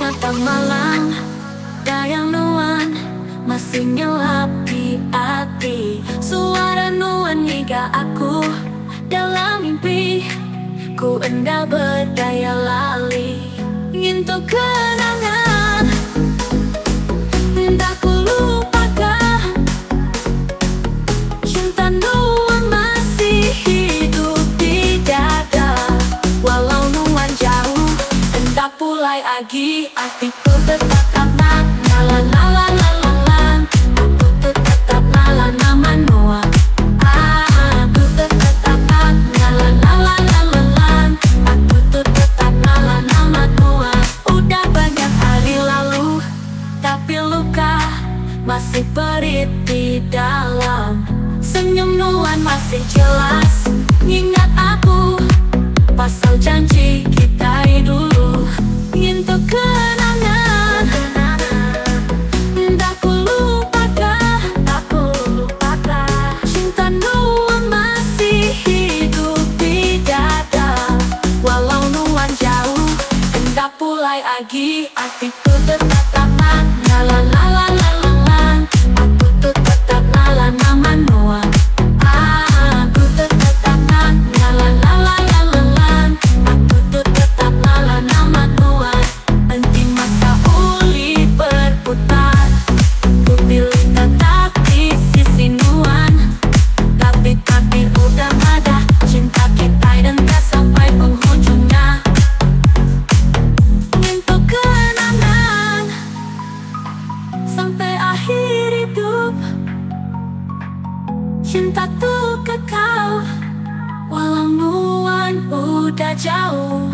mata malam, dayang nuan masih nyelap di hati. Suara nuan hingga aku dalam mimpi, ku endah berdaya lali. Ngintuk kenangan, tak ku lupakan. Cinta nuan masih hidup di dada. Walau nuan jauh, hendak pulai lagi. Hatiku tetap aman, la la la la la la. Aku tetap la nama nuan. Aku tetap la la la la la la. Aku tetap la nama nuan. Udah banyak hari lalu, tapi luka masih perih di dalam. Senyum nuan masih jelas, ingat aku pasal janji kita dulu. Ngintuk kenangan, tak ku lupakan, tak ku lupakan. Cinta nuan masih hidup di dada. Walau nuan jauh, hendak pulai lagi. Hatiku tetap aman, la la la la la la la. Aku tetap la nama nuan. Aku tetap aman, la la la la la la la. Aku tetap la nama nuan. Henti masa uli berputar, ku pilih tetap di sisi nuan. Tapi udah ada cinta kita dan gak sampai penghujungnya. Ngintuk kenangan sampai akhir hidup. Cinta tuh kekal, walau nuan udah jauh.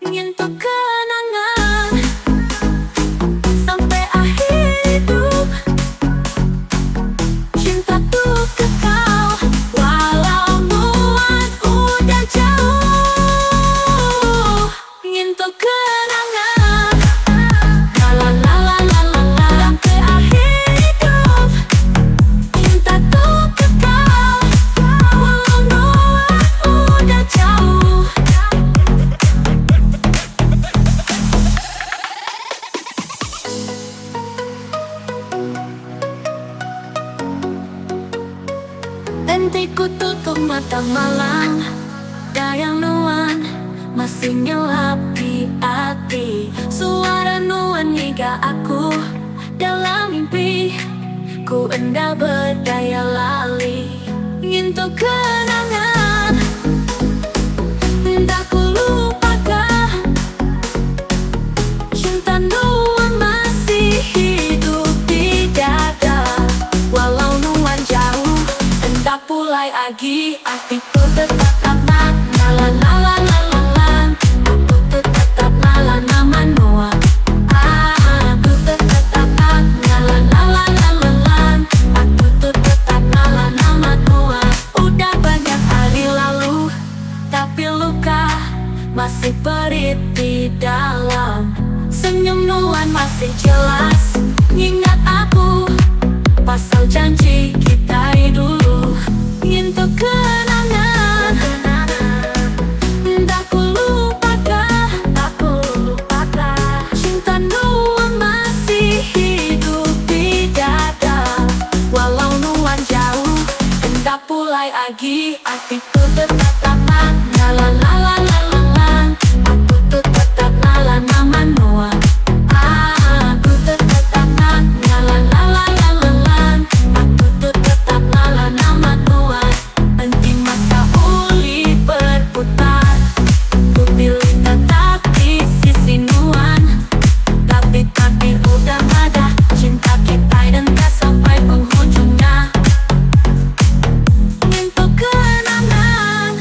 Ngintuk kenangan sampai akhir hidup. Cinta tuh kekal, walau nuan udah jauh. Ngintuk kenangan, la la la la la la la. Sampai akhir hidup. Cinta tuh kekal, walau nuan udah jauh. Nanti ku tutup mata malam, dayang nuan masih nyelap di hati. Suara nuan hingga aku dalam mimpi, ku endah berdaya lali. Ngintuk kenangan, tak ku lupakan. Cinta nuan masih hidup di dada. Walau nuan jauh, hendak pulai lagi. Hatiku tetap aman, la la la la la la la. Aku tetap la nama nuan. Aku tetap la la la la la la la. Aku tetap la nama nuan. Udah banyak hari lalu, tapi luka masih perih di dalam. Senyum nuan masih jelas, ingat aku pasal janji kita dulu. Ngintuk kenangan, tak ku lupakan, tak ku lupakan. Cinta nuan masih hidup di dada. Walau nuan jauh, hendak pulai lagi. Hatiku tetap aman, la la la la la la la. Aku tetap la nama nuan. Aku tetap aman, la la la la la la la. Aku tetap la nama nuan. Henti masa uli berputar, ku pilih tetap di sisi nuan. Tapi udah ada cinta kita dan gak sampai penghujungnya. Ngintuk kenangan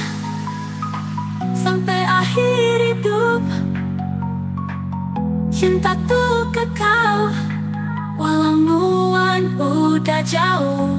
sampai akhir hidup. Cinta tuh kekal, walau nuan udah jauh.